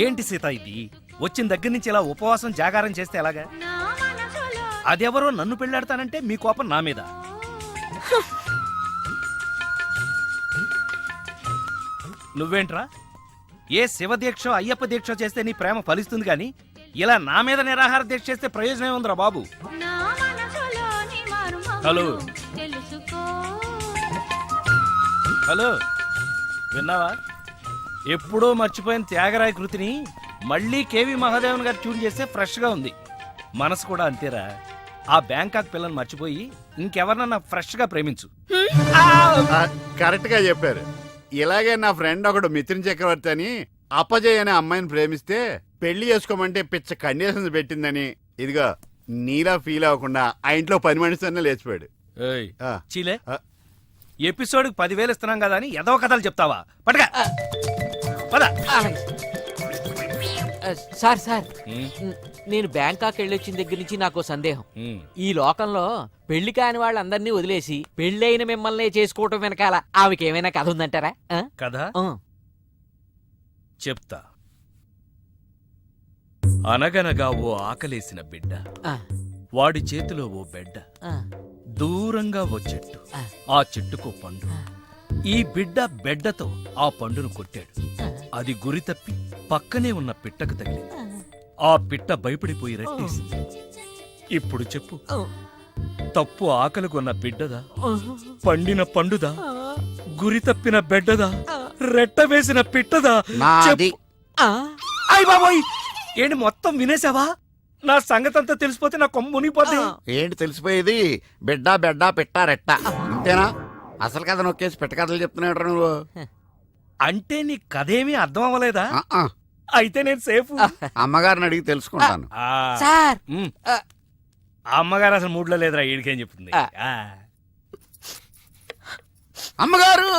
ఏంటి సీత ఇది? వచ్చిన దగ్గర నుంచి ఇలా ఉపవాసం జాగారం చేస్తే ఎలాగా? అదెవరో నన్ను పెళ్ళాడతానంటే మీ కోపం నా మీద. నువ్వేంట్రా? ఏ శివ దీక్ష అయ్యప్ప దీక్ష చేస్తే నీ ప్రేమ ఫలిస్తుంది కానీ ఇలా నా మీద నిరాహార దీక్ష చేస్తే ప్రయోజనం ఉందిరా బాబు. హలో హలో, విన్నావా? ఎప్పుడో మర్చిపోయిన త్యాగరాయ కృతిని మళ్ళీ కేవి మహాదేవన్ గారు ట్యూన్ చేస్తే ఫ్రెష్ గా ఉంది. మనసు కూడా అంతేరా. ఆ బ్యాంకాక్ పిల్లని మర్చిపోయి ఇంకెవరినన్నా ఫ్రెష్ గా ప్రేమించు. కరెక్ట్ గా చెప్పారు. ఇలాగే నా ఫ్రెండ్ ఒకడు మిథున్ చక్రవర్తి అని అప్పజయ్ అనే అమ్మాయిని ప్రేమిస్తే పెళ్లి చేసుకోమంటే పిచ్చ కండిషన్స్ పెట్టిందని ఇదిగో నీలా ఫీల్ అవ్వకుండా ఆ ఇంట్లో 10 మనిషి లేచిపోయాడు. చీలే, ఎపిసోడ్ 10,000 ఇస్తున్నాం కదా అని ఏదో కథలు చెప్తావా? పడగా పద. సార్ సార్, నేను బ్యాంకాక్ వెళ్ళొచ్చిన దగ్గర నుంచి నాకు సందేహం. ఈ లోకంలో పెళ్లి కాని వాళ్ళందరినీ వదిలేసి పెళ్ళైన మిమ్మల్ని చేసుకోవటం వెనకాల ఆమెకి ఏమైనా కథ ఉందంటారా? కథ చెప్తా. అనగనగా ఓ ఆకలేసిన బిడ్డ, వాడి చేతిలో ఓ బెడ్డ, దూరంగా ఓ చెట్టు, ఆ చెట్టుకో పండు. ఈ బిడ్డ బెడ్డతో ఆ పండును కొట్టాడు. అది గురి తప్పి పక్కనే ఉన్న పిట్టకు తగిలింది. ఆ పిట్ట భయపడిపోయి రెట్టేసింది. ఇప్పుడు చెప్పు, తప్పు ఆకలిగొన్న బిడ్డదా, పండిన పండుదా, గురి తప్పిన బెడ్డదా, రెట్ట వేసిన పిట్టదా? అయ్ బాబోయ్, ఏంటి మొత్తం వినేసావా? నా సంగతంతా తెలిసిపోతే నా కొమ్ము మునిగిపోతే. ఏంటి తెలిసిపోయేది? బిడ్డ బెడ్డ పిట్ట రెట్ట అంతేనా? అసలు కథ నొక్కేసి పిట్ట కథలు చెప్తున్నాడు నువ్వు. అంటే నీ కథేమీ అర్థం అవ్వలేదా? అయితే నేను సేఫ్. అమ్మగారిని అడిగి తెలుసుకుంటాను. అమ్మగారు అసలు మూడ్లో లేదురా, ఈడికేం చెప్తుంది. అమ్మగారు,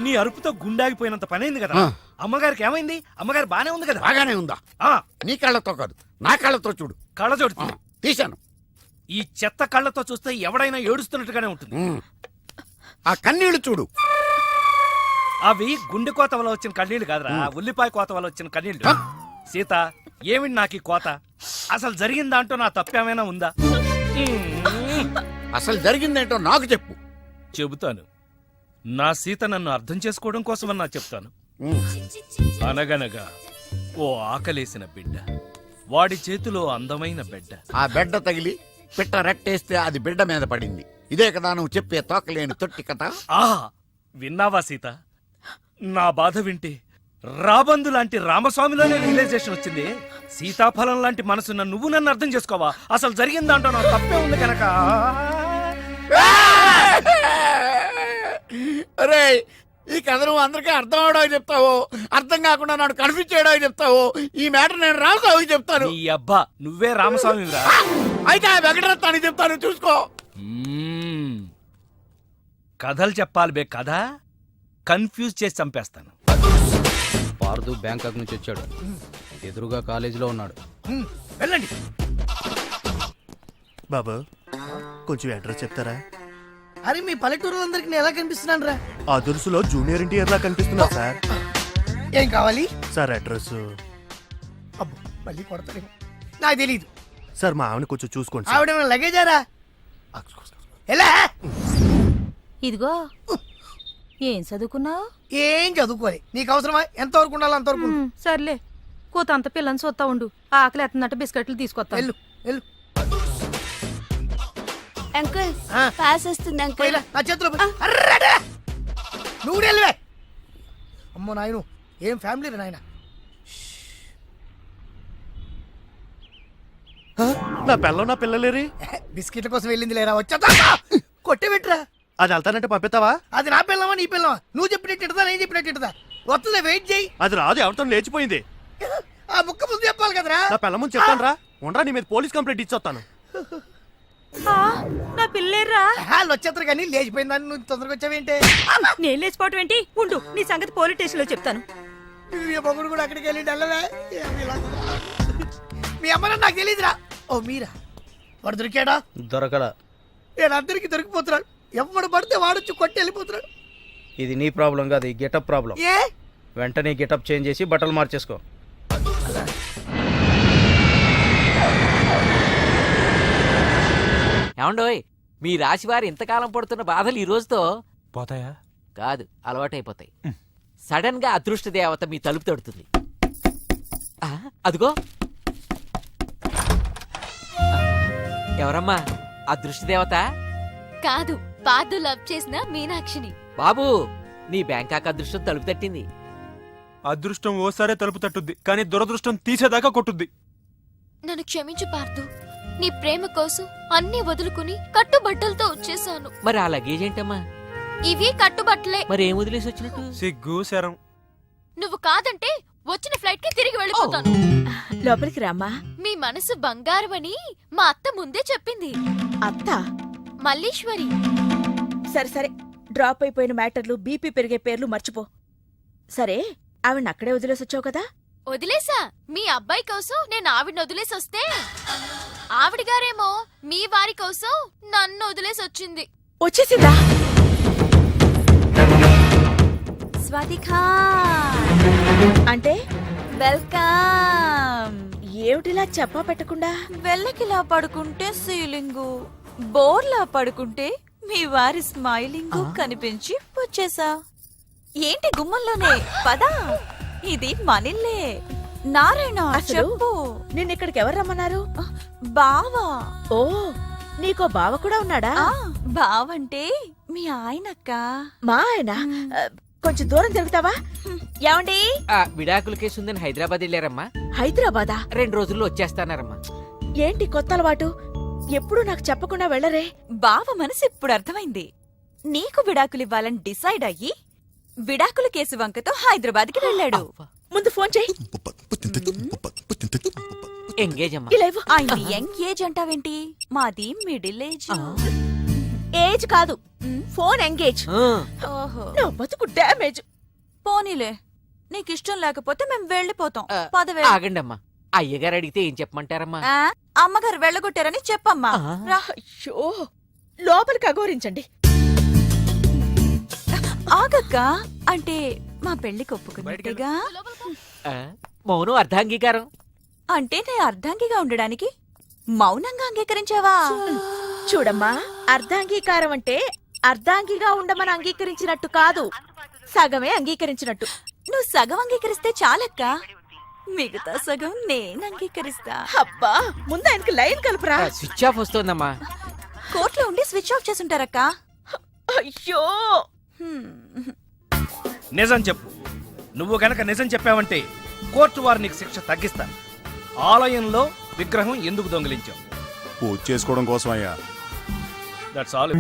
నీ అరుపుతో గుండాగిపోయినంత పనైంది కదా. అమ్మగారికి ఏమైంది? అమ్మగారు బానే ఉంది కదా? బాగానే ఉందా? నీ కళ్ళతో కాదు, నా కళ్ళతో చూడు. కళ్ళజోడు తీశాను. ఈ చెత్త కళ్ళతో చూస్తే ఎవడైనా ఏడుస్తున్నట్టుగానే ఉంటుంది. ఆ కన్నీళ్లు చూడు. అవి గుండె కోత వల్ల వచ్చిన కన్నీళ్లు కాదురా, ఉల్లిపాయ కోత వల్ల వచ్చిన కన్నీళ్లు. సీత, ఏమిటి నాకు ఈ కోత? అసలు జరిగిందా అంటూ నా తప్పేమైనా ఉందా? అసలు జరిగిందేంటో నాకు చెప్పు. చెబుతాను. నా సీత నన్ను అర్థం చేసుకోవడం కోసమన్నా చెప్తాను. అనగనగా ఓ ఆకలేసిన బిడ్డ, వాడి చేతిలో అందమైన బెడ్డ. ఆ బెడ్డ తగిలి పిట్ట రెట్టేస్తే అది బిడ్డ మీద పడింది. ఇదే కదా నువ్వు చెప్పే తోకలేని తొట్టి కథ? విన్నావా సీత? నా బాధ వింటే రాబందు లాంటి రామస్వామిలోనే రియలైజేషన్ వచ్చింది. సీతాఫలం లాంటి మనసున్న నువ్వు నన్ను అర్థం చేసుకోవా? అసలు జరిగిందంటో నా తప్పే ఉంది కనుక. అరే, ఈ కథ నువ్వు అందరికీ అర్థం అవడానికి చెప్తావు, అర్థం కాకుండా నన్ను కన్ఫ్యూజ్ చేయడానికి చెప్తావు. ఈ మ్యాటర్ నేను రామస్వామికి చెప్తాను. ఈ అబ్బా, నువ్వే రామస్వామి. అయితే ఆ వెంకటరత్నానికి చెప్తాను, చూసుకో. కథలు చెప్పాలి బే, కథ కన్ఫ్యూజ్ చేసి చంపేస్తాను. పార్దు బ్యాంకాక్ నుంచి వచ్చాడు. ఎదురుగా కాలేజీలో ఉన్నాడు. వెళ్ళండి. బాబు, కొంచెం అడ్రస్ చెప్తారా? అరే, మీ పల్లెటూరులందరికి నేను ఎలా కనిపిస్తున్నాను రా? ఆ దురుసులో జూనియర్ ఎన్టీఆర్ లా కనిపిస్తున్నా సార్. ఏం కావాలి సార్? అడ్రస్. అబ్బో, మళ్ళీ కొడతాను. నాకు తెలీదు సార్. మా ఆవిడ కొంచెం చూసుకోండి. ఆవిడ లగేజారా? ఎలా? ఇదిగో, ఏం చదువుకున్నావు? ఏం చదువుకోలే. నీకు అవసరమా? ఎంతవరకు ఉండాలి అంతవరకు. సర్లే, కూతంత పిల్లని చూస్తా ఉండు. ఆకలి ఎత్తున్నట్టు బిస్కెట్లు తీసుకొస్తా. వెళ్ళు వెళ్ళు. అంకుల్, పాస్ వస్తుంది అంకుల్. నా చేతిలో నువ్వు వెళ్ళవే. అమ్మో నాయను, ఏం ఫ్యామిలీ నాయన. నా పిల్ల, నా పిల్లలేరి బిస్కెట్ల కోసం వెళ్ళింది లేరా? వచ్చా కొట్టి పెట్టరా. అది వెళ్తానంటే పంపిస్తావా? అది నా పిల్లవా నీ పిల్లవా? నువ్వు చెప్పినట్టు ఇడదా, నేను చెప్పినట్టు ఇడదా? వస్తుందా? వెయిట్ చేయి. అది రాదు, ఎవరితో లేచిపోయింది. ఆ ముక్క ముందు చెప్పాలి కదరా. నా పిల్ల ముందు చెప్తాను రా. ఉండరా, నీ మీద పోలీస్ కంప్లైంట్ ఇచ్చొస్తాను. నా పిల్లేర్రా. వాళ్ళు వచ్చేస్తారు కానీ లేచిపోయిందని నువ్వు తొందరగా వచ్చావేంటే? నేను లేచిపోవటం ఏంటి? ఉండు, నీ సంగతి పోలీస్ స్టేషన్ లో చెప్తాను. మొగుడు కూడా అక్కడికి వెళ్ళి వెళ్ళవే. మీ అమ్మ నాకు తెలియదురా. ఓ మీరా? వాడు దొరికాడా? దొరకలా. నేను అందరికి దొరికిపోతున్నాడు. ఎవడు పడితే వాడొచ్చి కొట్టి వెళ్ళిపోతున్నాడు. ఇది నీ ప్రాబ్లం కాదు, ఈ గెటప్ ప్రాబ్లం. ఏ వెంటనే గెటప్ చేంజ్ చేసి బట్టలు మార్చేసుకో. ఏమండోయ్, మీ రాశివారు ఇంతకాలం పడుతున్న బాధలు ఈ రోజుతో పోతాయా? కాదు, అలవాటైపోతాయి. సడన్ గా అదృష్ట దేవత మీ తలుపు తడుతుంది. అదిగో. ఎవరమ్మా అదృష్ట దేవత? కాదు, పాదు లవ్ చేసిన మీనాక్షిని. బాబు, నీ బ్యాంకాక్ అదృష్టం తలుపు తట్టింది. అదృష్టం ఓసారే తలుపు తట్టుద్ది, కానీ దురదృష్టం తీసేదాకా కొట్టుద్ది. నన్ను క్షమించు పార్దు. నీ ప్రేమ కోసం అన్ని వదులుకుని కట్టుబట్టలతో వచ్చేసాను. మరి ఆ లగేజ్ ఏంటమ్మా? ఇవి కట్టుబట్టలే. మరి ఏం వదిలేసి వచ్చినట్టు? సిగ్గు శరం. నువ్వు కాదంటే వచ్చిన ఫ్లైట్ కి తిరిగి వెళ్ళిపోతాను. లోపలికి రామ్మా. మీ మనసు బంగారమని మా అత్త ముందే చెప్పింది. అత్త? మల్లీశ్వరి. సరే సరే, డ్రాప్ అయిపోయిన మ్యాటర్లు, బీపీ పెరిగే పేర్లు మర్చిపో. సరే, ఆవిడ అక్కడే వదిలేసి వచ్చావు కదా? వదిలేసా. మీ అబ్బాయి కోసం నేను ఆవిడని వదిలేసి వస్తే ఆవిడ గారేమో మీ వారి కోసం నన్ను వదిలేసి వచ్చింది. వచ్చేసిందా? స్వాతికా అంటే వెల్కమ్. ఏమిటిలా చెప్పా పెట్టకుండా? వెళ్ళకిలా పడుకుంటే సీలింగు, బోర్లా పడుకుంటే మీ వారి స్మైలింగ్ కనిపించి వచ్చేసా. ఏంటి గుమ్మంలోనే? పదా, ఇది మనిల్లే. నారాయణ అసలు చెప్పు. నిన్నిక్కడికి ఎవరు రమ్మన్నారు? బావా. ఓ, నీకో బావ కూడా ఉన్నాడా? బావంటే మీ ఆయనక్క. మా ఆయన? కొంచెం దూరం తిరుగుతావా? ఏమండి? విడాకుల కేసు ఉందని హైదరాబాద్ వెళ్ళారమ్మా. హైదరాబాదా? 2 రోజుల్లో వచ్చేస్తానారమ్మా. ఏంటి కొత్త అలవాటు? ఎప్పుడు నాకు చెప్పకుండా వెళ్ళరే? బావ మనసు ఇప్పుడు అర్థమైంది. నీకు విడాకులు ఇవ్వాలని డిసైడ్ అయ్యి విడాకుల కేసు వంకతో హైదరాబాద్ కి వెళ్ళాడు. ముందు ఫోన్ చేయి. ఎంగేజ్ అమ్మా. ఇలా ఇవ్వు. ఆయన్ని యంగ్ ఏజ్ అంటావేంటి? మాది మిడిల్ ఏజ్. ఏజ్ కాదు, ఫోన్ ఎంగేజ్. ఓహో, నా బతుకు డ్యామేజ్. పోనీలే, నీకిష్టం లేకపోతే మేము వెళ్ళిపోతాం. పదవే. ఆగండి అమ్మా, అయ్యగారు అడిగితే ఏం చెప్పమంటారమ్మా? అమ్మగారు వెళ్ళగొట్టారని చెప్పమ్మా. రా. అయ్యో, లోపలికి అఘోరించండి. ఆగక్క, అంటే మా పెళ్లికి ఒప్పుకున్నట్టుగా. మౌనం అర్ధాంగీకారం. అంటే నే అర్ధాంగిగా ఉండడానికి మౌనంగా అంగీకరించావా? చూడమ్మా, అర్ధాంగీకారం అంటే అర్ధాంగిగా ఉండమని అంగీకరించినట్టు కాదు, సగమే అంగీకరించినట్టు. నువ్వు సగం అంగీకరిస్తే చాలక్క, మిగతా సగం నేను అంగీకరిస్తా. అబ్బా, ముందు ఆయనకి లైన్ కలుపురా. స్విచ్ ఆఫ్ వస్తోందమ్మా. కోర్టులో ఉండి స్విచ్ ఆఫ్ చేసుంటారక్క. అయ్యో, నిజం చెప్పు. నువ్వు గనక నిజం చెప్పావంటే కోర్టు వారు నీకు శిక్ష తగ్గిస్తారు. ఆలయంలో విగ్రహం ఎందుకు దొంగిలించావు? పూజ చేసుకోవడం కోసం అయ్యా. That's all.